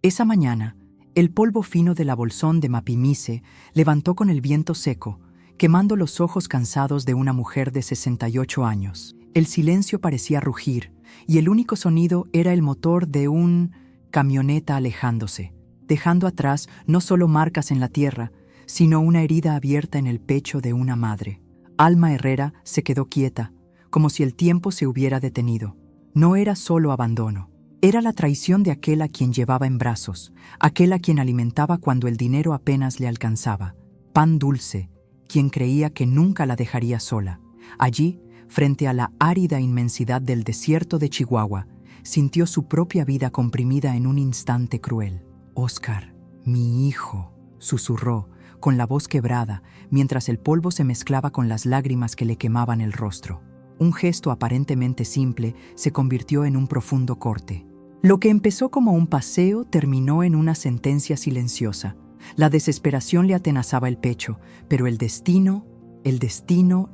Esa mañana, el polvo fino de la bolsón de Mapimise levantó con el viento seco, quemando los ojos cansados de una mujer de 68 años. El silencio parecía rugir, y el único sonido era el motor de una camioneta alejándose, dejando atrás no solo marcas en la tierra, sino una herida abierta en el pecho de una madre. Alma Herrera se quedó quieta, como si el tiempo se hubiera detenido. No era solo abandono. Era la traición de aquel a quien llevaba en brazos, aquel a quien alimentaba cuando el dinero apenas le alcanzaba. Pan dulce, quien creía que nunca la dejaría sola. Allí, frente a la árida inmensidad del desierto de Chihuahua, sintió su propia vida comprimida en un instante cruel. «Óscar, mi hijo», susurró, con la voz quebrada, mientras el polvo se mezclaba con las lágrimas que le quemaban el rostro. Un gesto aparentemente simple se convirtió en un profundo corte. Lo que empezó como un paseo terminó en una sentencia silenciosa. La desesperación le atenazaba el pecho, pero el destino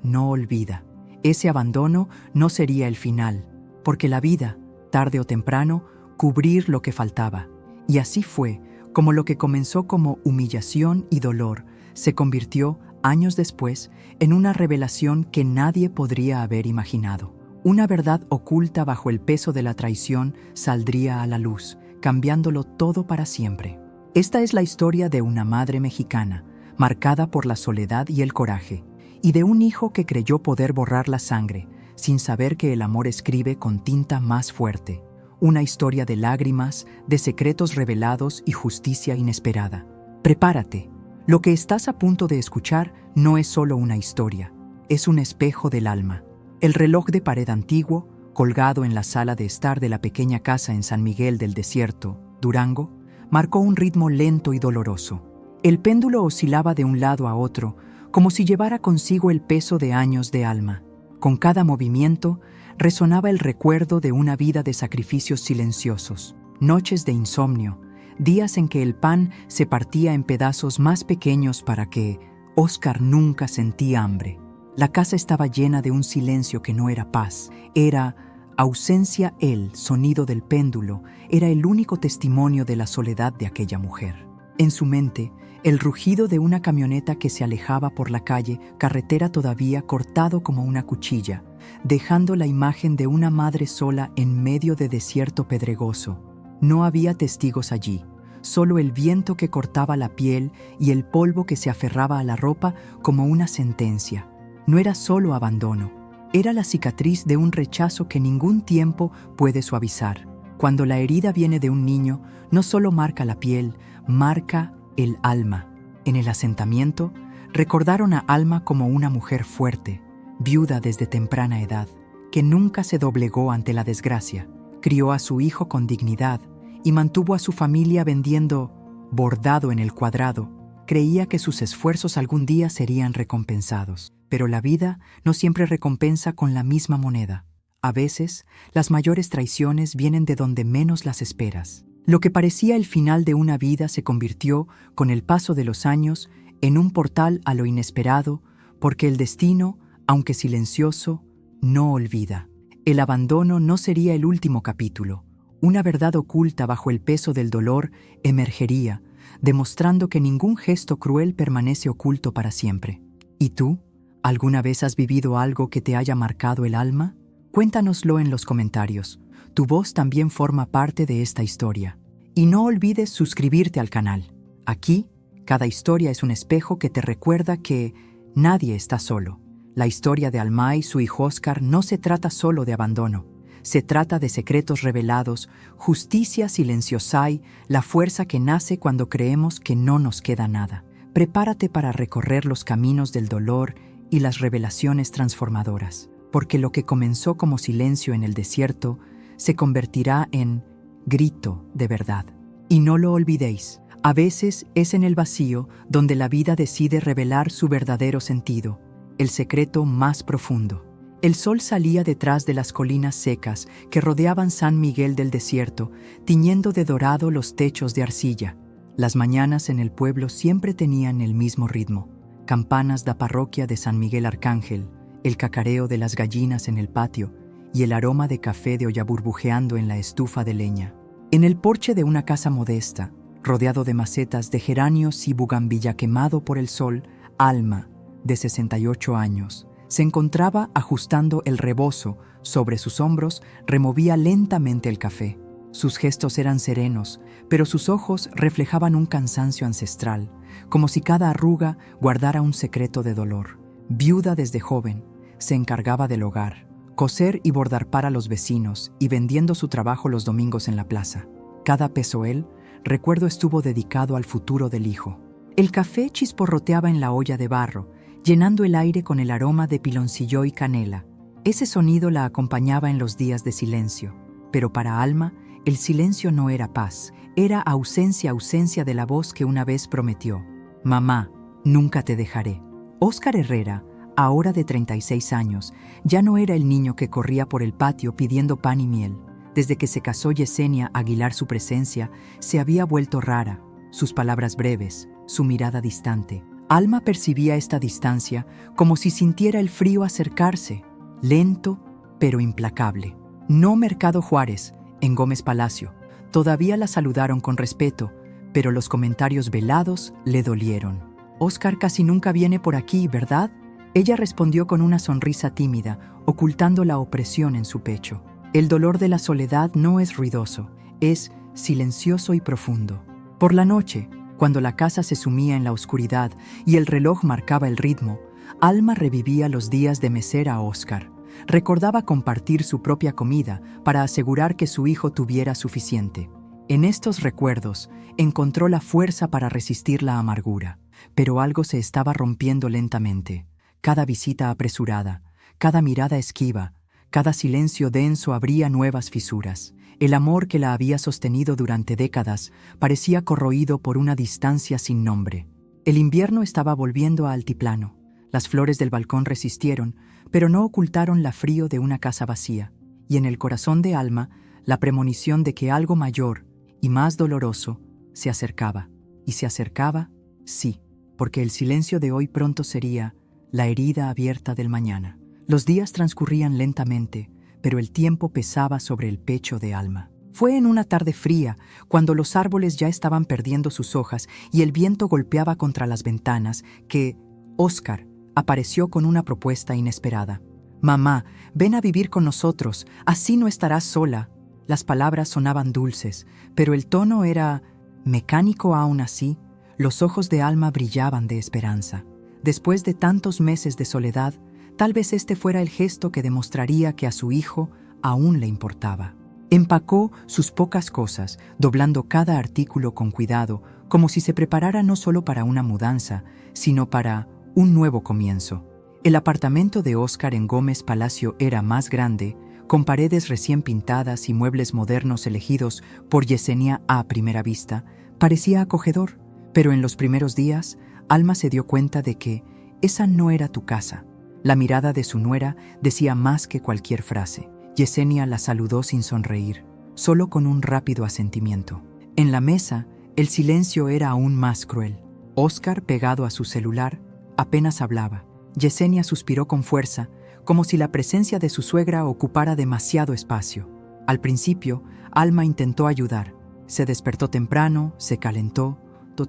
no olvida. Ese abandono no sería el final, porque la vida, tarde o temprano, cubrir lo que faltaba. Y así fue, como lo que comenzó como humillación y dolor, se convirtió, años después, en una revelación que nadie podría haber imaginado. Una verdad oculta bajo el peso de la traición saldría a la luz, cambiándolo todo para siempre. Esta es la historia de una madre mexicana, marcada por la soledad y el coraje, y de un hijo que creyó poder borrar la sangre, sin saber que el amor escribe con tinta más fuerte. Una historia de lágrimas, de secretos revelados y justicia inesperada. Prepárate. Lo que estás a punto de escuchar no es solo una historia, es un espejo del alma. El reloj de pared antiguo, colgado en la sala de estar de la pequeña casa en San Miguel del Desierto, Durango, marcó un ritmo lento y doloroso. El péndulo oscilaba de un lado a otro, como si llevara consigo el peso de años de alma. Con cada movimiento, resonaba el recuerdo de una vida de sacrificios silenciosos, noches de insomnio, días en que el pan se partía en pedazos más pequeños para que Óscar nunca sentía hambre. La casa estaba llena de un silencio que no era paz, era ausencia. El sonido del péndulo era el único testimonio de la soledad de aquella mujer. En su mente, el rugido de una camioneta que se alejaba por la calle, carretera todavía cortado como una cuchilla, dejando la imagen de una madre sola en medio de desierto pedregoso. No había testigos allí, solo el viento que cortaba la piel y el polvo que se aferraba a la ropa como una sentencia. No era solo abandono, era la cicatriz de un rechazo que ningún tiempo puede suavizar. Cuando la herida viene de un niño, no solo marca la piel, marca el alma. En el asentamiento, recordaron a Alma como una mujer fuerte, viuda desde temprana edad, que nunca se doblegó ante la desgracia. Crió a su hijo con dignidad y mantuvo a su familia vendiendo bordado en el cuadrado. Creía que sus esfuerzos algún día serían recompensados. Pero la vida no siempre recompensa con la misma moneda. A veces, las mayores traiciones vienen de donde menos las esperas. Lo que parecía el final de una vida se convirtió, con el paso de los años, en un portal a lo inesperado, porque el destino, aunque silencioso, no olvida. El abandono no sería el último capítulo. Una verdad oculta bajo el peso del dolor emergería, demostrando que ningún gesto cruel permanece oculto para siempre. ¿Y tú? ¿Alguna vez has vivido algo que te haya marcado el alma? Cuéntanoslo en los comentarios. Tu voz también forma parte de esta historia. Y no olvides suscribirte al canal. Aquí, cada historia es un espejo que te recuerda que nadie está solo. La historia de Alma y su hijo Óscar no se trata solo de abandono. Se trata de secretos revelados, justicia silenciosa y la fuerza que nace cuando creemos que no nos queda nada. Prepárate para recorrer los caminos del dolor y las revelaciones transformadoras, porque lo que comenzó como silencio en el desierto se convertirá en grito de verdad. Y no lo olvidéis, a veces es en el vacío donde la vida decide revelar su verdadero sentido, el secreto más profundo. El sol salía detrás de las colinas secas que rodeaban San Miguel del Desierto, tiñendo de dorado los techos de arcilla. Las mañanas en el pueblo siempre tenían el mismo ritmo. Campanas da parroquia de San Miguel Arcángel, el cacareo de las gallinas en el patio y el aroma de café de olla burbujeando en la estufa de leña. En el porche de una casa modesta, rodeado de macetas de geranios y bugambilla quemado por el sol, Alma, de 68 años, se encontraba ajustando el rebozo. Sobre sus hombros removía lentamente el café. Sus gestos eran serenos, pero sus ojos reflejaban un cansancio ancestral, como si cada arruga guardara un secreto de dolor. Viuda desde joven, se encargaba del hogar, coser y bordar para los vecinos y vendiendo su trabajo los domingos en la plaza. Cada pesoel, recuerdo, estuvo dedicado al futuro del hijo. El café chisporroteaba en la olla de barro, llenando el aire con el aroma de piloncillo y canela. Ese sonido la acompañaba en los días de silencio, pero para Alma, el silencio no era paz, era ausencia de la voz que una vez prometió: «Mamá, nunca te dejaré». Óscar Herrera, ahora de 36 años, ya no era el niño que corría por el patio pidiendo pan y miel. Desde que se casó Yesenia Aguilar, su presencia se había vuelto rara, sus palabras breves, su mirada distante. Alma percibía esta distancia como si sintiera el frío acercarse, lento pero implacable. No Mercado Juárez, en Gómez Palacio. Todavía la saludaron con respeto, pero los comentarios velados le dolieron. «Óscar casi nunca viene por aquí, ¿verdad?». Ella respondió con una sonrisa tímida, ocultando la opresión en su pecho. El dolor de la soledad no es ruidoso, es silencioso y profundo. Por la noche, cuando la casa se sumía en la oscuridad y el reloj marcaba el ritmo, Alma revivía los días de mesera a Óscar. Recordaba compartir su propia comida para asegurar que su hijo tuviera suficiente. En estos recuerdos encontró la fuerza para resistir la amargura, pero algo se estaba rompiendo lentamente. Cada visita apresurada, cada mirada esquiva, cada silencio denso abría nuevas fisuras. El amor que la había sostenido durante décadas parecía corroído por una distancia sin nombre. El invierno estaba volviendo a altiplano. Las flores del balcón resistieron, pero no ocultaron la frío de una casa vacía, y en el corazón de Alma la premonición de que algo mayor y más doloroso se acercaba. Y se acercaba, sí, porque el silencio de hoy pronto sería la herida abierta del mañana. Los días transcurrían lentamente, pero el tiempo pesaba sobre el pecho de Alma. Fue en una tarde fría, cuando los árboles ya estaban perdiendo sus hojas y el viento golpeaba contra las ventanas, que Óscar apareció con una propuesta inesperada. «Mamá, ven a vivir con nosotros, así no estarás sola». Las palabras sonaban dulces, pero el tono era mecánico aún así. Los ojos de Alma brillaban de esperanza. Después de tantos meses de soledad, tal vez este fuera el gesto que demostraría que a su hijo aún le importaba. Empacó sus pocas cosas, doblando cada artículo con cuidado, como si se preparara no solo para una mudanza, sino para un nuevo comienzo. El apartamento de Óscar en Gómez Palacio era más grande, con paredes recién pintadas y muebles modernos elegidos por Yesenia a primera vista. Parecía acogedor, pero en los primeros días, Alma se dio cuenta de que esa no era tu casa. La mirada de su nuera decía más que cualquier frase. Yesenia la saludó sin sonreír, solo con un rápido asentimiento. En la mesa, el silencio era aún más cruel. Óscar, pegado a su celular, apenas hablaba. Yesenia suspiró con fuerza, como si la presencia de su suegra ocupara demasiado espacio. Al principio, Alma intentó ayudar. Se despertó temprano, se calentó,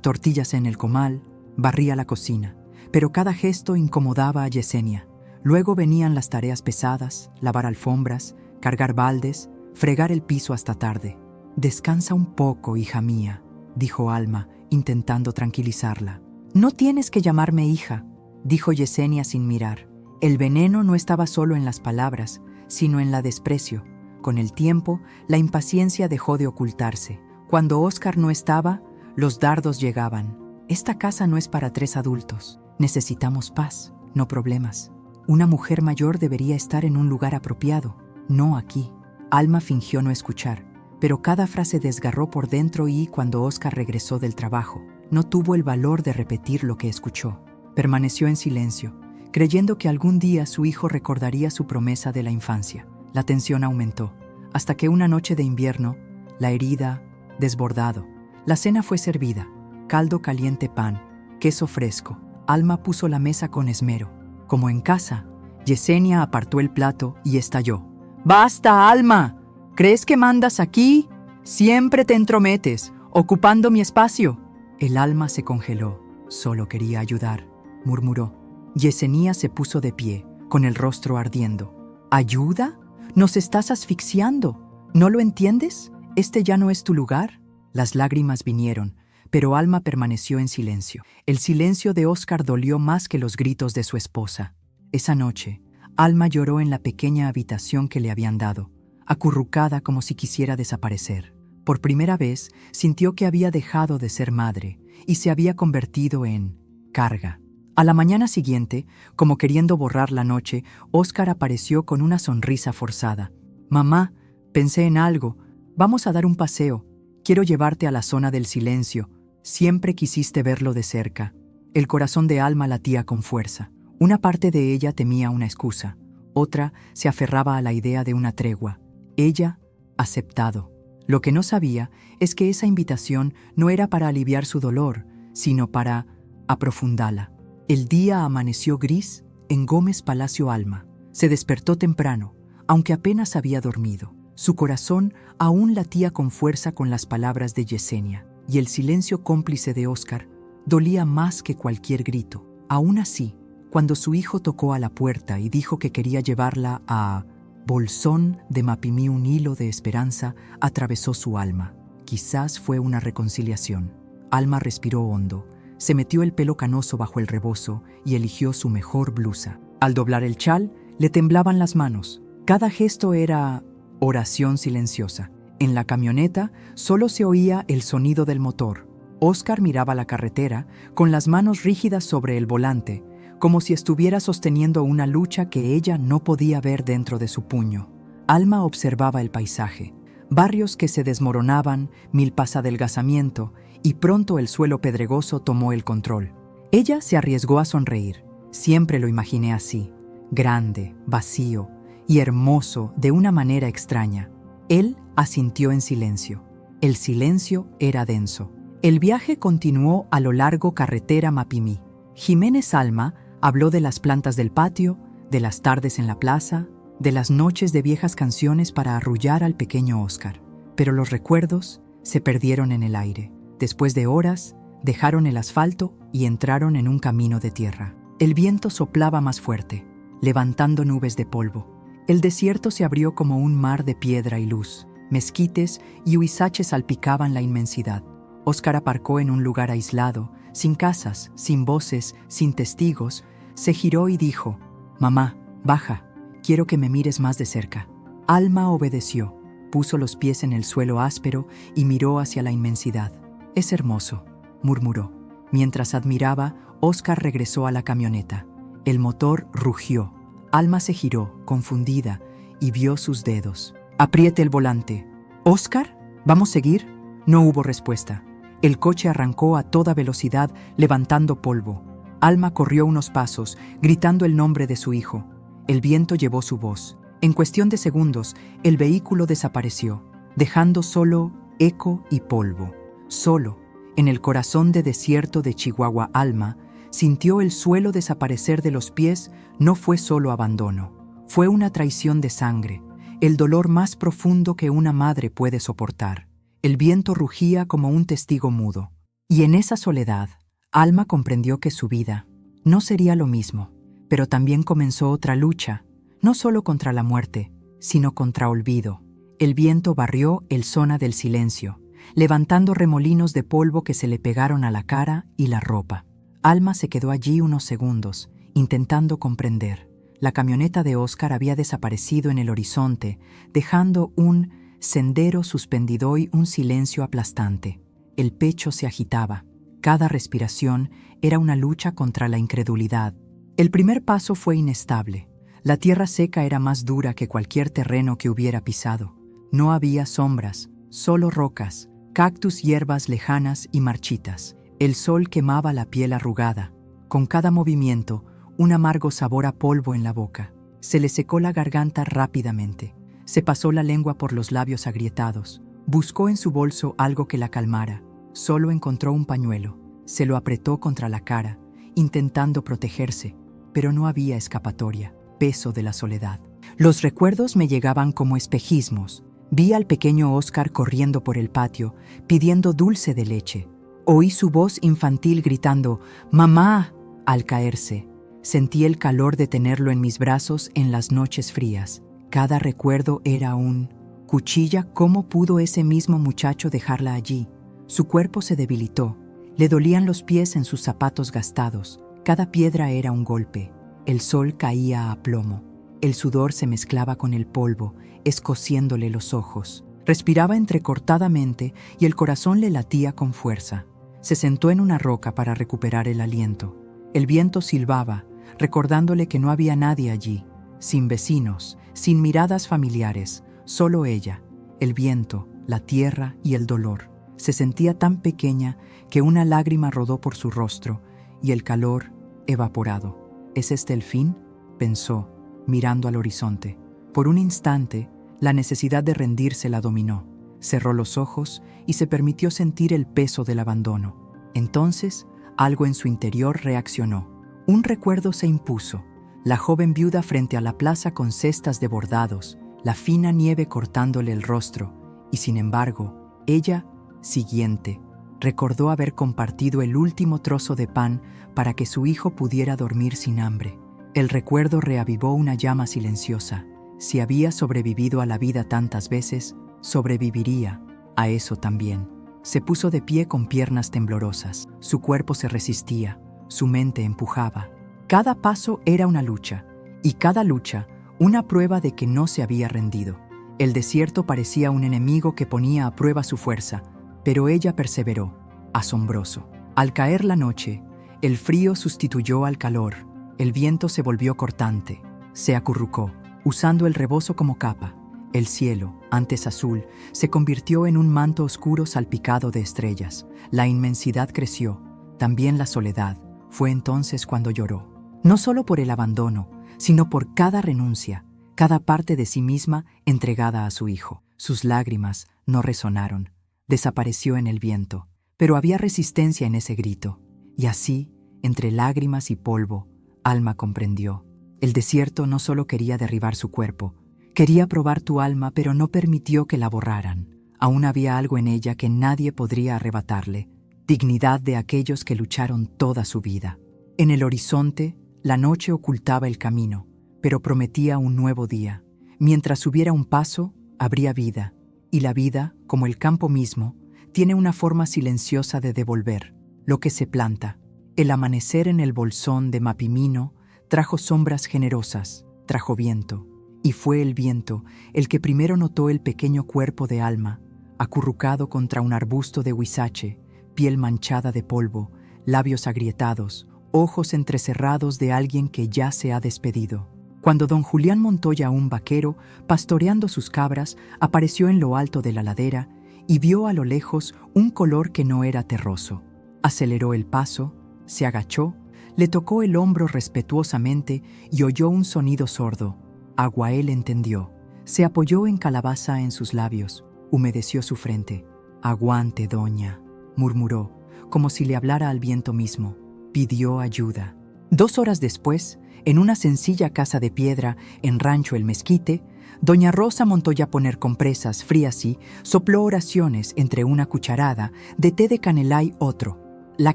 tortillas en el comal, barría la cocina. Pero cada gesto incomodaba a Yesenia. Luego venían las tareas pesadas, lavar alfombras, cargar baldes, fregar el piso hasta tarde. «Descansa un poco, hija mía», dijo Alma, intentando tranquilizarla. «No tienes que llamarme hija», dijo Yesenia sin mirar. El veneno no estaba solo en las palabras, sino en la desprecio. Con el tiempo, la impaciencia dejó de ocultarse. Cuando Óscar no estaba, los dardos llegaban. «Esta casa no es para 3 adultos. Necesitamos paz, no problemas. Una mujer mayor debería estar en un lugar apropiado, no aquí». Alma fingió no escuchar, pero cada frase desgarró por dentro y, cuando Óscar regresó del trabajo, no tuvo el valor de repetir lo que escuchó. Permaneció en silencio, creyendo que algún día su hijo recordaría su promesa de la infancia. La tensión aumentó, hasta que una noche de invierno, la herida desbordado. La cena fue servida: caldo caliente, pan, queso fresco. Alma puso la mesa con esmero. Como en casa, Yesenia apartó el plato y estalló. «¡Basta, Alma! ¿Crees que mandas aquí? Siempre te entrometes, ocupando mi espacio. El alma se congeló. Solo quería ayudar, murmuró. Yesenia se puso de pie, con el rostro ardiendo. ¿Ayuda? Nos estás asfixiando. ¿No lo entiendes? Este ya no es tu lugar. Las lágrimas vinieron, pero Alma permaneció en silencio. El silencio de Óscar dolió más que los gritos de su esposa. Esa noche, Alma lloró en la pequeña habitación que le habían dado, acurrucada como si quisiera desaparecer. Por primera vez, sintió que había dejado de ser madre y se había convertido en carga. A la mañana siguiente, como queriendo borrar la noche, Óscar apareció con una sonrisa forzada. «Mamá, pensé en algo. Vamos a dar un paseo. Quiero llevarte a la zona del silencio. Siempre quisiste verlo de cerca». El corazón de Alma latía con fuerza. Una parte de ella temía una excusa. Otra se aferraba a la idea de una tregua. Ella, aceptado. Lo que no sabía es que esa invitación no era para aliviar su dolor, sino para aprofundarla. El día amaneció gris en Gómez Palacio Alma. Se despertó temprano, aunque apenas había dormido. Su corazón aún latía con fuerza con las palabras de Yesenia, y el silencio cómplice de Óscar dolía más que cualquier grito. Aún así, cuando su hijo tocó a la puerta y dijo que quería llevarla a Bolsón de Mapimí, un hilo de esperanza atravesó su alma. Quizás fue una reconciliación. Alma respiró hondo, se metió el pelo canoso bajo el rebozo y eligió su mejor blusa. Al doblar el chal, le temblaban las manos. Cada gesto era oración silenciosa. En la camioneta solo se oía el sonido del motor. Óscar miraba la carretera con las manos rígidas sobre el volante, como si estuviera sosteniendo una lucha que ella no podía ver dentro de su puño. Alma observaba el paisaje, barrios que se desmoronaban, milpas de adelgazamiento, y pronto el suelo pedregoso tomó el control. Ella se arriesgó a sonreír. Siempre lo imaginé así, grande, vacío y hermoso de una manera extraña. Él asintió en silencio. El silencio era denso. El viaje continuó a lo largo carretera Mapimí. Jiménez Alma habló de las plantas del patio, de las tardes en la plaza, de las noches de viejas canciones para arrullar al pequeño Óscar. Pero los recuerdos se perdieron en el aire. Después de horas, dejaron el asfalto y entraron en un camino de tierra. El viento soplaba más fuerte, levantando nubes de polvo. El desierto se abrió como un mar de piedra y luz. Mezquites y huizaches salpicaban la inmensidad. Óscar aparcó en un lugar aislado, sin casas, sin voces, sin testigos. Se giró y dijo: «Mamá, baja, quiero que me mires más de cerca». Alma obedeció, puso los pies en el suelo áspero y miró hacia la inmensidad. «Es hermoso», murmuró. Mientras admiraba, Óscar regresó a la camioneta. El motor rugió. Alma se giró, confundida, y vio sus dedos. «Apriete el volante». «¿Óscar? ¿Vamos a seguir?» No hubo respuesta. El coche arrancó a toda velocidad, levantando polvo. Alma corrió unos pasos, gritando el nombre de su hijo. El viento llevó su voz. En cuestión de segundos, el vehículo desapareció, dejando solo eco y polvo. Solo, en el corazón de desierto de Chihuahua, Alma sintió el suelo desaparecer de los pies. No fue solo abandono, fue una traición de sangre, el dolor más profundo que una madre puede soportar. El viento rugía como un testigo mudo. Y en esa soledad, Alma comprendió que su vida no sería lo mismo, pero también comenzó otra lucha, no solo contra la muerte, sino contra olvido. El viento barrió el zona del silencio, levantando remolinos de polvo que se le pegaron a la cara y la ropa. Alma se quedó allí unos segundos, intentando comprender. La camioneta de Óscar había desaparecido en el horizonte, dejando un sendero suspendido y un silencio aplastante. El pecho se agitaba. Cada respiración era una lucha contra la incredulidad. El primer paso fue inestable. La tierra seca era más dura que cualquier terreno que hubiera pisado. No había sombras, solo rocas, cactus, hierbas lejanas y marchitas. El sol quemaba la piel arrugada. Con cada movimiento, un amargo sabor a polvo en la boca. Se le secó la garganta rápidamente. Se pasó la lengua por los labios agrietados. Buscó en su bolso algo que la calmara. Solo encontró un pañuelo. Se lo apretó contra la cara, intentando protegerse, pero no había escapatoria. Peso de la soledad. Los recuerdos me llegaban como espejismos. Vi al pequeño Oscar corriendo por el patio, pidiendo dulce de leche. Oí su voz infantil gritando «¡Mamá!» al caerse. Sentí el calor de tenerlo en mis brazos en las noches frías. Cada recuerdo era un «Cuchilla, ¿cómo pudo ese mismo muchacho dejarla allí?» Su cuerpo se debilitó. Le dolían los pies en sus zapatos gastados. Cada piedra era un golpe. El sol caía a plomo. El sudor se mezclaba con el polvo, escociéndole los ojos. Respiraba entrecortadamente y el corazón le latía con fuerza. Se sentó en una roca para recuperar el aliento. El viento silbaba, recordándole que no había nadie allí, sin vecinos, sin miradas familiares, solo ella, el viento, la tierra y el dolor. Se sentía tan pequeña que una lágrima rodó por su rostro y el calor evaporado. ¿Es este el fin?, pensó, mirando al horizonte. Por un instante, la necesidad de rendirse la dominó. Cerró los ojos y se permitió sentir el peso del abandono. Entonces, algo en su interior reaccionó. Un recuerdo se impuso. La joven viuda frente a la plaza con cestas de bordados, la fina nieve cortándole el rostro, y sin embargo, ella, siguiente, recordó haber compartido el último trozo de pan para que su hijo pudiera dormir sin hambre. El recuerdo reavivó una llama silenciosa. Si había sobrevivido a la vida tantas veces, sobreviviría a eso también. Se puso de pie con piernas temblorosas. Su cuerpo se resistía, su mente empujaba. Cada paso era una lucha, y cada lucha una prueba de que no se había rendido. El desierto parecía un enemigo que ponía a prueba su fuerza, pero ella perseveró, asombroso. Al caer la noche, el frío sustituyó al calor. El viento se volvió cortante. Se acurrucó, usando el rebozo como capa. El cielo, antes azul, se convirtió en un manto oscuro salpicado de estrellas. La inmensidad creció, también la soledad. Fue entonces cuando lloró. No solo por el abandono, sino por cada renuncia, cada parte de sí misma entregada a su hijo. Sus lágrimas no resonaron. Desapareció en el viento. Pero había resistencia en ese grito. Y así, entre lágrimas y polvo, Alma comprendió. El desierto no solo quería derribar su cuerpo, quería probar tu alma, pero no permitió que la borraran. Aún había algo en ella que nadie podría arrebatarle, dignidad de aquellos que lucharon toda su vida. En el horizonte, la noche ocultaba el camino, pero prometía un nuevo día. Mientras hubiera un paso, habría vida, y la vida, como el campo mismo, tiene una forma silenciosa de devolver lo que se planta. El amanecer en el bolsón de Mapimino trajo sombras generosas, trajo viento, y fue el viento el que primero notó el pequeño cuerpo de Alma, acurrucado contra un arbusto de huizache, piel manchada de polvo, labios agrietados, ojos entrecerrados de alguien que ya se ha despedido. Cuando don Julián Montoya, un vaquero, pastoreando sus cabras, apareció en lo alto de la ladera y vio a lo lejos un color que no era terroso. Aceleró el paso, se agachó, le tocó el hombro respetuosamente y oyó un sonido sordo. Aguael entendió. Se apoyó en calabaza en sus labios, humedeció su frente. «Aguante, doña», murmuró, como si le hablara al viento mismo. Pidió ayuda. 2 horas después, en una sencilla casa de piedra en Rancho El Mezquite, doña Rosa Montoya Poner compresas frías y sopló oraciones entre una cucharada de té de canela y otro. La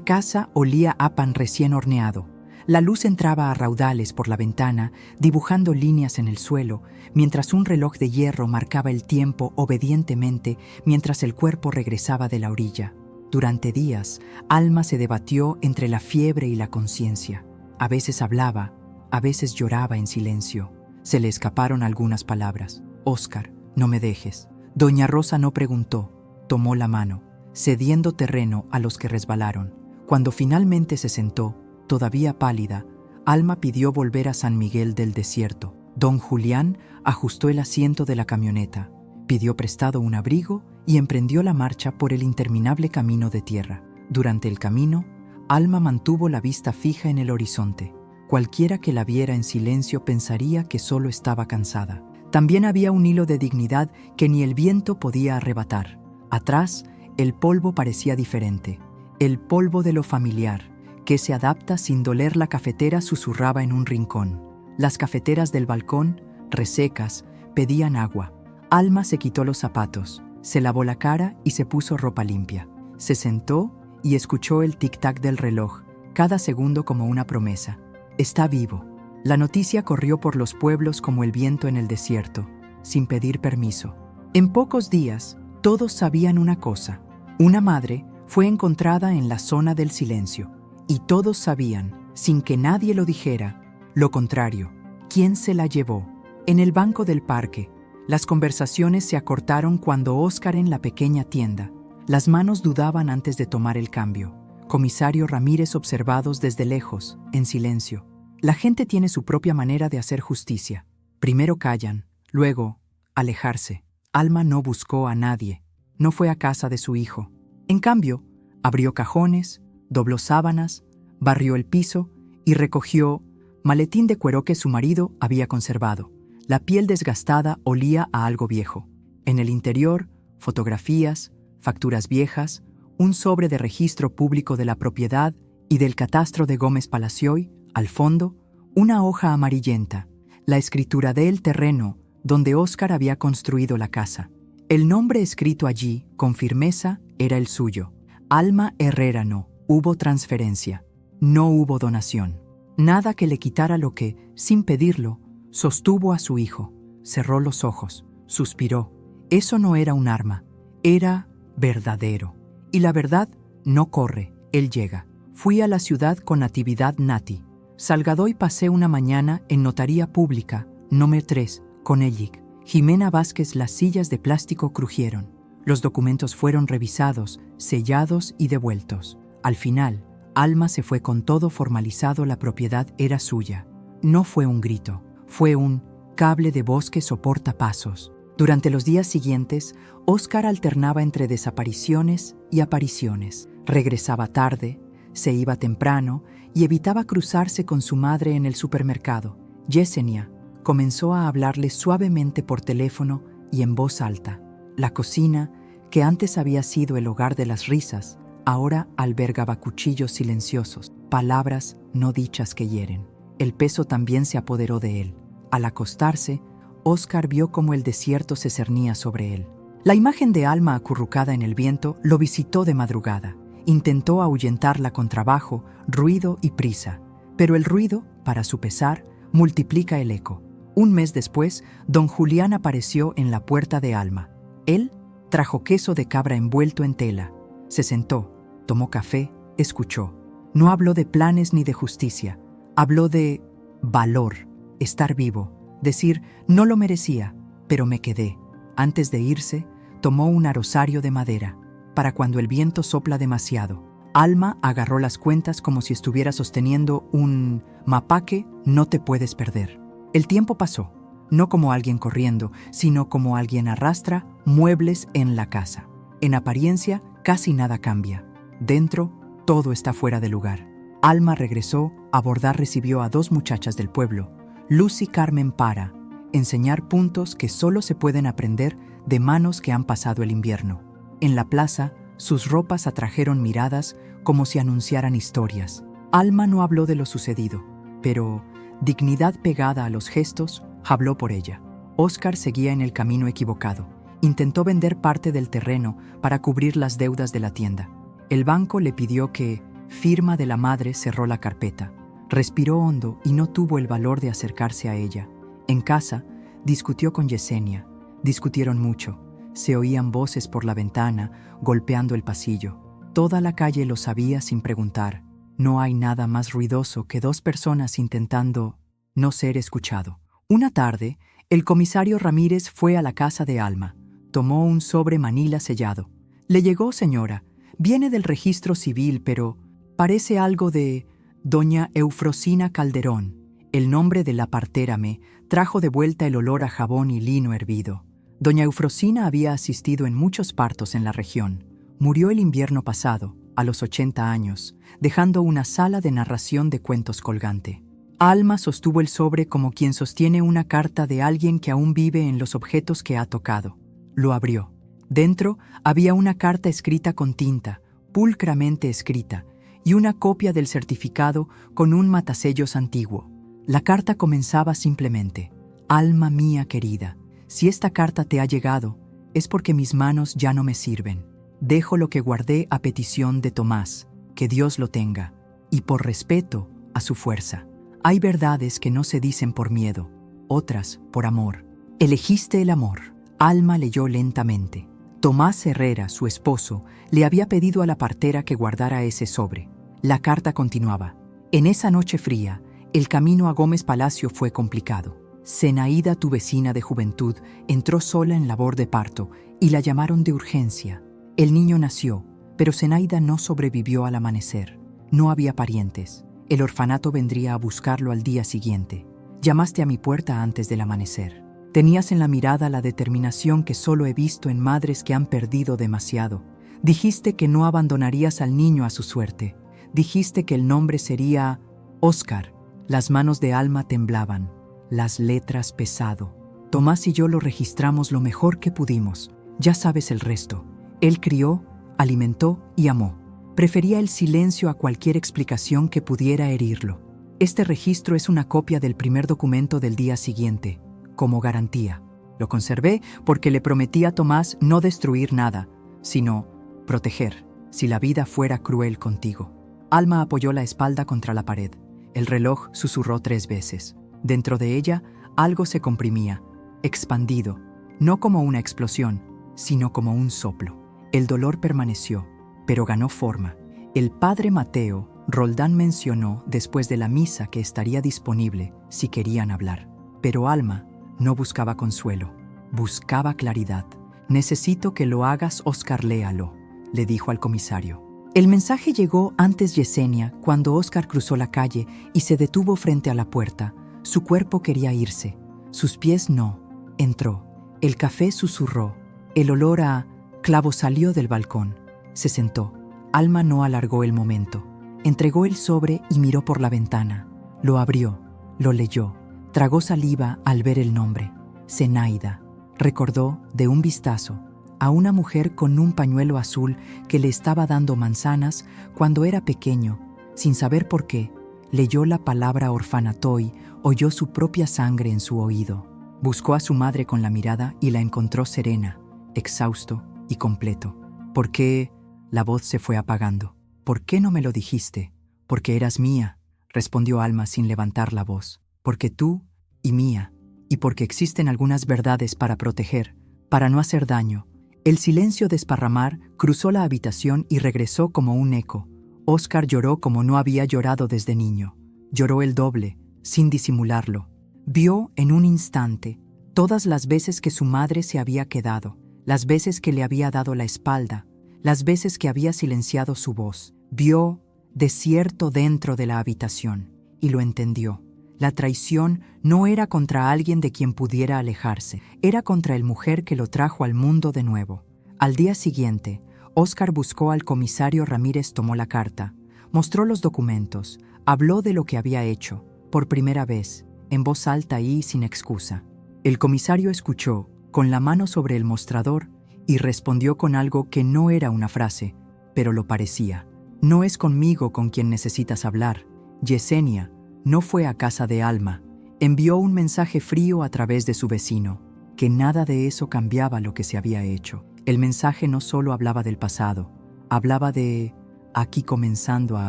casa olía a pan recién horneado. La luz entraba a raudales por la ventana, dibujando líneas en el suelo, mientras un reloj de hierro marcaba el tiempo obedientemente mientras el cuerpo regresaba de la orilla. Durante días, Alma se debatió entre la fiebre y la conciencia. A veces hablaba, a veces lloraba en silencio. Se le escaparon algunas palabras. «Óscar, no me dejes». Doña Rosa no preguntó, tomó la mano, cediendo terreno a los que resbalaron. Cuando finalmente se sentó, todavía pálida, Alma pidió volver a San Miguel del Desierto. Don Julián ajustó el asiento de la camioneta, pidió prestado un abrigo y emprendió la marcha por el interminable camino de tierra. Durante el camino, Alma mantuvo la vista fija en el horizonte. Cualquiera que la viera en silencio pensaría que solo estaba cansada. También había un hilo de dignidad que ni el viento podía arrebatar. Atrás, el polvo parecía diferente. El polvo de lo familiar, que se adapta sin doler. La cafetera susurraba en un rincón. Las cafeteras del balcón, resecas, pedían agua. Alma se quitó los zapatos, se lavó la cara y se puso ropa limpia. Se sentó y escuchó el tic-tac del reloj, cada segundo como una promesa. Está vivo. La noticia corrió por los pueblos como el viento en el desierto, sin pedir permiso. En pocos días, todos sabían una cosa. Una madre fue encontrada en la zona del silencio, y todos sabían, sin que nadie lo dijera, lo contrario. ¿Quién se la llevó? En el banco del parque, las conversaciones se acortaron cuando Óscar en la pequeña tienda. Las manos dudaban antes de tomar el cambio. Comisario Ramírez observados desde lejos, en silencio. La gente tiene su propia manera de hacer justicia. Primero callan, luego alejarse. Alma no buscó a nadie, no fue a casa de su hijo. En cambio, abrió cajones, dobló sábanas, barrió el piso y recogió maletín de cuero que su marido había conservado. La piel desgastada olía a algo viejo. En el interior, fotografías, facturas viejas, un sobre de registro público de la propiedad y del catastro de Gómez Palacioy, al fondo, una hoja amarillenta, la escritura del terreno donde Óscar había construido la casa. El nombre escrito allí, con firmeza, era el suyo. Alma Herrera. No hubo transferencia, no hubo donación. Nada que le quitara lo que, sin pedirlo, sostuvo a su hijo. Cerró los ojos, suspiró. Eso no era un arma, era verdadero. Y la verdad no corre, él llega. Fui a la ciudad con Natividad Nati. Salgadó y pasé una mañana en Notaría Pública, número 3, con Ellic. Jimena Vázquez. Las sillas de plástico crujieron. Los documentos fueron revisados, sellados y devueltos. Al final, Alma se fue con todo formalizado, la propiedad era suya. No fue un grito, fue un cable de voz que soporta pasos. Durante los días siguientes, Óscar alternaba entre desapariciones y apariciones. Regresaba tarde, se iba temprano y evitaba cruzarse con su madre en el supermercado. Yesenia comenzó a hablarle suavemente por teléfono y en voz alta. La cocina, que antes había sido el hogar de las risas, ahora albergaba cuchillos silenciosos, palabras no dichas que hieren. El peso también se apoderó de él. Al acostarse, Óscar vio cómo el desierto se cernía sobre él. La imagen de Alma acurrucada en el viento lo visitó de madrugada. Intentó ahuyentarla con trabajo, ruido y prisa. Pero el ruido, para su pesar, multiplica el eco. Un mes después, don Julián apareció en la puerta de Alma. Él trajo queso de cabra envuelto en tela. Se sentó, tomó café, escuchó. No habló de planes ni de justicia. Habló de valor, estar vivo, decir no lo merecía, pero me quedé. Antes de irse, tomó un rosario de madera, para cuando el viento sopla demasiado. Alma agarró las cuentas como si estuviera sosteniendo un mapaque. No te puedes perder. El tiempo pasó, no como alguien corriendo, sino como alguien arrastra muebles en la casa. En apariencia, casi nada cambia. Dentro, todo está fuera de lugar. Alma regresó, a bordar recibió a 2 muchachas del pueblo, Luz y Carmen, para enseñar puntos que solo se pueden aprender de manos que han pasado el invierno. En la plaza, sus ropas atrajeron miradas como si anunciaran historias. Alma no habló de lo sucedido, pero, dignidad pegada a los gestos, habló por ella. Óscar seguía en el camino equivocado. Intentó vender parte del terreno para cubrir las deudas de la tienda. El banco le pidió que, firma de la madre, cerró la carpeta. Respiró hondo y no tuvo el valor de acercarse a ella. En casa, discutió con Yesenia. Discutieron mucho. Se oían voces por la ventana, golpeando el pasillo. Toda la calle lo sabía sin preguntar. No hay nada más ruidoso que 2 personas intentando no ser escuchado. Una tarde, el comisario Ramírez fue a la casa de Alma. Tomó un sobre manila sellado. Le llegó, señora. Viene del registro civil, pero parece algo de doña Eufrosina Calderón. El nombre de la partera me trajo de vuelta el olor a jabón y lino hervido. Doña Eufrosina había asistido en muchos partos en la región. Murió el invierno pasado, a los 80 años, dejando una sala de narración de cuentos colgante. Alma sostuvo el sobre como quien sostiene una carta de alguien que aún vive en los objetos que ha tocado. Lo abrió. Dentro había una carta escrita con tinta, pulcramente escrita, y una copia del certificado con un matasellos antiguo. La carta comenzaba simplemente: Alma mía querida, Si esta carta te ha llegado, es porque mis manos ya no me sirven. Dejo lo que guardé a petición de Tomás, que Dios lo tenga, y por respeto a su fuerza. Hay verdades que no se dicen por miedo, otras por amor. Elegiste el amor. Alma leyó lentamente. Tomás Herrera, su esposo, le había pedido a la partera que guardara ese sobre. La carta continuaba. En esa noche fría, el camino a Gómez Palacio fue complicado. Zenaida, tu vecina de juventud, entró sola en labor de parto y la llamaron de urgencia. El niño nació, pero Zenaida no sobrevivió al amanecer. No había parientes. El orfanato vendría a buscarlo al día siguiente. Llamaste a mi puerta antes del amanecer. Tenías en la mirada la determinación que solo he visto en madres que han perdido demasiado. Dijiste que no abandonarías al niño a su suerte. Dijiste que el nombre sería Óscar. Las manos de Alma temblaban, las letras pesado. Tomás y yo lo registramos lo mejor que pudimos. Ya sabes el resto. Él crió, alimentó y amó. Prefería el silencio a cualquier explicación que pudiera herirlo. Este registro es una copia del primer documento del día siguiente, como garantía. Lo conservé porque le prometí a Tomás no destruir nada, sino proteger, si la vida fuera cruel contigo. Alma apoyó la espalda contra la pared. El reloj susurró 3 veces. Dentro de ella, algo se comprimía, expandido, no como una explosión, sino como un soplo. El dolor permaneció, pero ganó forma. El padre Mateo Roldán mencionó después de la misa que estaría disponible si querían hablar. Pero Alma no buscaba consuelo, buscaba claridad. Necesito que lo hagas, Óscar, léalo, le dijo al comisario. El mensaje llegó antes Yesenia cuando Óscar cruzó la calle y se detuvo frente a la puerta. Su cuerpo quería irse, sus pies no. Entró. El café susurró. El olor a clavo salió del balcón. Se sentó. Alma no alargó el momento. Entregó el sobre y miró por la ventana. Lo abrió, lo leyó. Tragó saliva al ver el nombre. Zenaida. Recordó, de un vistazo, a una mujer con un pañuelo azul que le estaba dando manzanas cuando era pequeño. Sin saber por qué, leyó la palabra orfanatoy, oyó su propia sangre en su oído. Buscó a su madre con la mirada y la encontró serena, exhausto y completo. ¿Por qué? La voz se fue apagando. ¿Por qué no me lo dijiste? Porque eras mía, respondió Alma sin levantar la voz. Porque tú y mía, y porque existen algunas verdades para proteger, para no hacer daño. El silencio desparramar cruzó la habitación y regresó como un eco. Óscar lloró como no había llorado desde niño. Lloró el doble, sin disimularlo. Vio en un instante todas las veces que su madre se había quedado, las veces que le había dado la espalda, las veces que había silenciado su voz. Vio desierto dentro de la habitación y lo entendió. La traición no era contra alguien de quien pudiera alejarse, era contra el mujer que lo trajo al mundo de nuevo. Al día siguiente, Óscar buscó al comisario Ramírez, tomó la carta, mostró los documentos, habló de lo que había hecho, por primera vez, en voz alta y sin excusa. El comisario escuchó, con la mano sobre el mostrador, y respondió con algo que no era una frase, pero lo parecía. No es conmigo con quien necesitas hablar. Yesenia no fue a casa de Alma. Envió un mensaje frío a través de su vecino, que nada de eso cambiaba lo que se había hecho. El mensaje no solo hablaba del pasado, hablaba de aquí comenzando a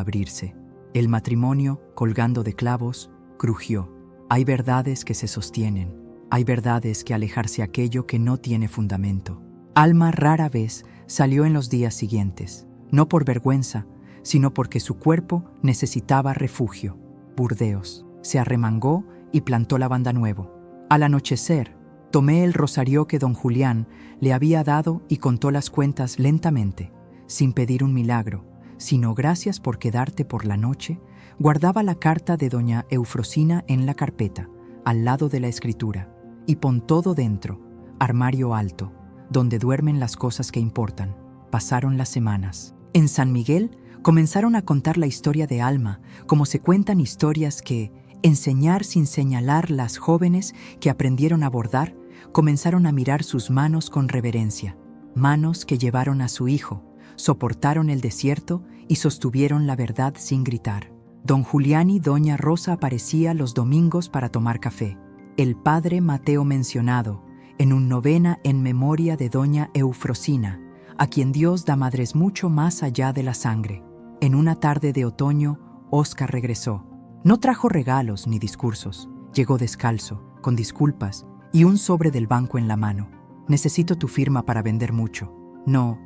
abrirse. El matrimonio, colgando de clavos, crujió. Hay verdades que se sostienen, hay verdades que alejarse aquello que no tiene fundamento. Alma rara vez salió en los días siguientes, no por vergüenza, sino porque su cuerpo necesitaba refugio. Burdeos. Se arremangó y plantó lavanda nuevo. Al anochecer, tomé el rosario que don Julián le había dado y contó las cuentas lentamente, sin pedir un milagro, sino gracias por quedarte por la noche. Guardaba la carta de doña Eufrosina en la carpeta, al lado de la escritura, y pon todo dentro, armario alto, donde duermen las cosas que importan. Pasaron las semanas. En San Miguel comenzaron a contar la historia de Alma, como se cuentan historias que, enseñar sin señalar, las jóvenes que aprendieron a bordar, comenzaron a mirar sus manos con reverencia. Manos que llevaron a su hijo, soportaron el desierto y sostuvieron la verdad sin gritar. Don Julián y doña Rosa aparecían los domingos para tomar café. El padre Mateo mencionado, en un novena en memoria de doña Eufrosina, a quien Dios da madres mucho más allá de la sangre. En una tarde de otoño, Óscar regresó. No trajo regalos ni discursos. Llegó descalzo, con disculpas y un sobre del banco en la mano. Necesito tu firma para vender mucho. No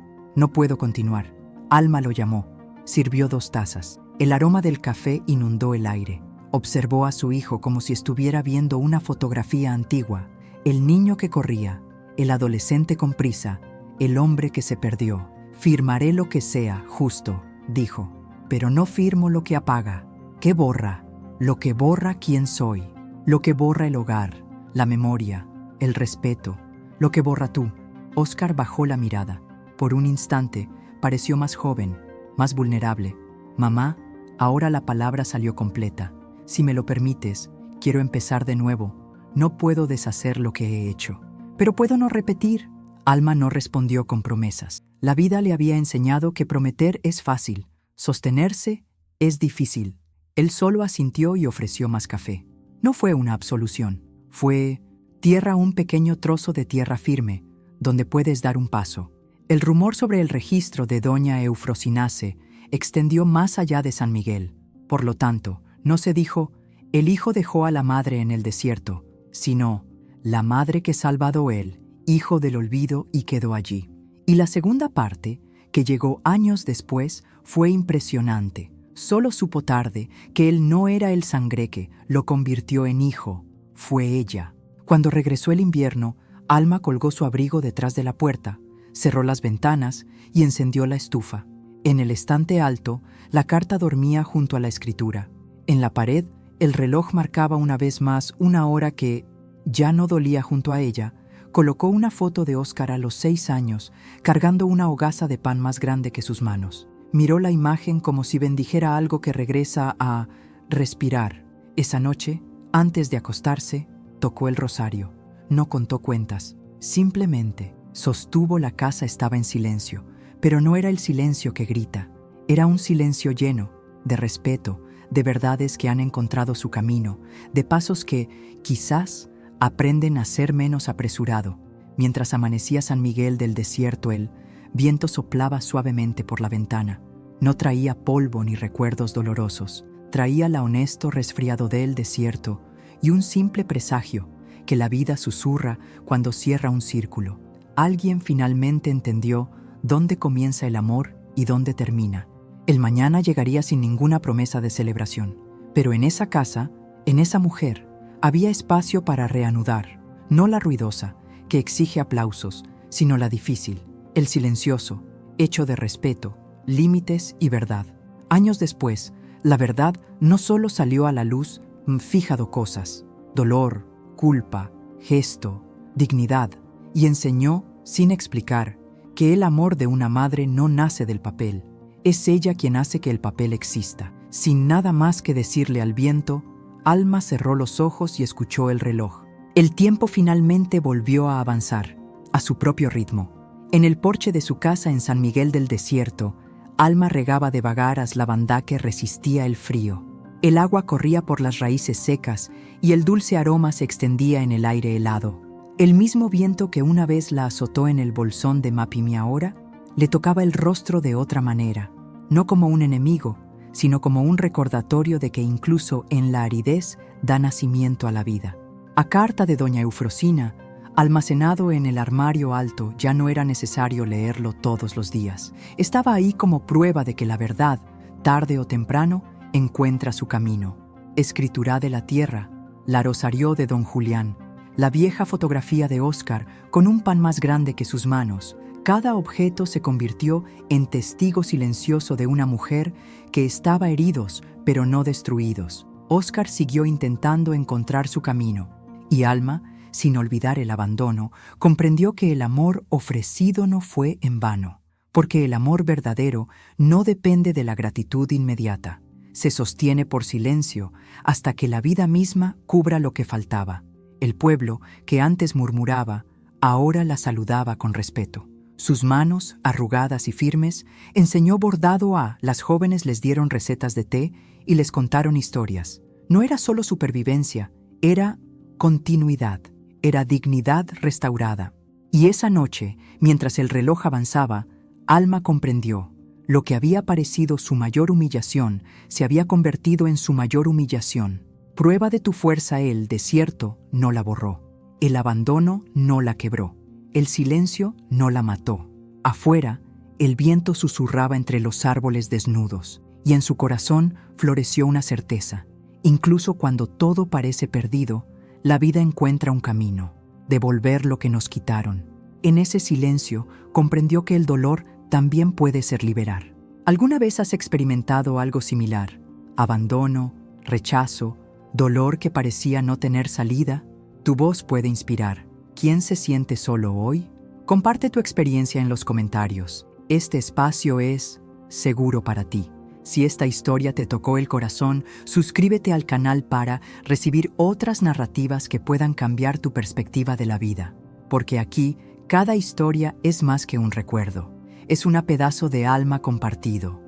puedo continuar. Alma lo llamó. Sirvió 2 tazas. El aroma del café inundó el aire. Observó a su hijo como si estuviera viendo una fotografía antigua. El niño que corría, el adolescente con prisa, el hombre que se perdió. Firmaré lo que sea justo, dijo, pero no firmo lo que apaga. ¿Qué borra? Lo que borra quién soy. Lo que borra el hogar, la memoria, el respeto. Lo que borra tú. Óscar bajó la mirada. Por un instante, pareció más joven, más vulnerable. Mamá, ahora la palabra salió completa. Si me lo permites, quiero empezar de nuevo. No puedo deshacer lo que he hecho. Pero puedo no repetir. Alma no respondió con promesas. La vida le había enseñado que prometer es fácil, sostenerse es difícil. Él solo asintió y ofreció más café. No fue una absolución, fue tierra, un pequeño trozo de tierra firme, donde puedes dar un paso. El rumor sobre el registro de doña Eufrosina se extendió más allá de San Miguel. Por lo tanto, no se dijo, el hijo dejó a la madre en el desierto, sino, la madre que salvado él, hijo del olvido y quedó allí. Y la segunda parte, que llegó años después, fue impresionante. Solo supo tarde que él no era el sangreque, lo convirtió en hijo. Fue ella. Cuando regresó el invierno, Alma colgó su abrigo detrás de la puerta, cerró las ventanas y encendió la estufa. En el estante alto, la carta dormía junto a la escritura. En la pared, el reloj marcaba una vez más una hora que ya no dolía. Junto a ella, colocó una foto de Óscar a los 6 años, cargando una hogaza de pan más grande que sus manos. Miró la imagen como si bendijera algo que regresa a respirar. Esa noche, antes de acostarse, tocó el rosario. No contó cuentas, simplemente sostuvo. La casa estaba en silencio, pero no era el silencio que grita. Era un silencio lleno de respeto, de verdades que han encontrado su camino, de pasos que, quizás, aprenden a ser menos apresurado. Mientras amanecía San Miguel del desierto, el viento soplaba suavemente por la ventana. No traía polvo ni recuerdos dolorosos. Traía la honesto resfriado del desierto y un simple presagio que la vida susurra cuando cierra un círculo. Alguien finalmente entendió dónde comienza el amor y dónde termina. El mañana llegaría sin ninguna promesa de celebración. Pero en esa casa, en esa mujer, había espacio para reanudar. No la ruidosa, que exige aplausos, sino la difícil, el silencioso, hecho de respeto, límites y verdad. Años después, la verdad no solo salió a la luz, fijado cosas, dolor, culpa, gesto, dignidad, y enseñó, sin explicar, que el amor de una madre no nace del papel. Es ella quien hace que el papel exista. Sin nada más que decirle al viento, Alma cerró los ojos y escuchó el reloj. El tiempo finalmente volvió a avanzar, a su propio ritmo. En el porche de su casa en San Miguel del Desierto, Alma regaba de vagaras la bandá que resistía el frío. El agua corría por las raíces secas y el dulce aroma se extendía en el aire helado. El mismo viento que una vez la azotó en el bolsón de Mapimi ahora le tocaba el rostro de otra manera, no como un enemigo, sino como un recordatorio de que incluso en la aridez da nacimiento a la vida. A carta de doña Eufrosina, almacenado en el armario alto, ya no era necesario leerlo todos los días. Estaba ahí como prueba de que la verdad, tarde o temprano, encuentra su camino. Escritura de la tierra, la rosario de don Julián, la vieja fotografía de Óscar con un pan más grande que sus manos. Cada objeto se convirtió en testigo silencioso de una mujer que estaba heridos, pero no destruidos. Óscar siguió intentando encontrar su camino, y Alma, sin olvidar el abandono, comprendió que el amor ofrecido no fue en vano, porque el amor verdadero no depende de la gratitud inmediata. Se sostiene por silencio hasta que la vida misma cubra lo que faltaba. El pueblo, que antes murmuraba, ahora la saludaba con respeto. Sus manos, arrugadas y firmes, enseñó bordado a las jóvenes, les dieron recetas de té y les contaron historias. No era solo supervivencia, era continuidad. era dignidad restaurada. Y esa noche, mientras el reloj avanzaba, Alma comprendió. Lo que había parecido su mayor humillación se había convertido en su mayor humillación. Prueba de tu fuerza el desierto no la borró. El abandono no la quebró. El silencio no la mató. Afuera, el viento susurraba entre los árboles desnudos, y en su corazón floreció una certeza. Incluso cuando todo parece perdido, la vida encuentra un camino, devolver lo que nos quitaron. En ese silencio comprendió que el dolor también puede ser liberar. ¿Alguna vez has experimentado algo similar? Abandono, rechazo, dolor que parecía no tener salida. Tu voz puede inspirar. ¿Quién se siente solo hoy? Comparte tu experiencia en los comentarios. Este espacio es seguro para ti. Si esta historia te tocó el corazón, suscríbete al canal para recibir otras narrativas que puedan cambiar tu perspectiva de la vida. Porque aquí, cada historia es más que un recuerdo. Es un pedazo de alma compartido.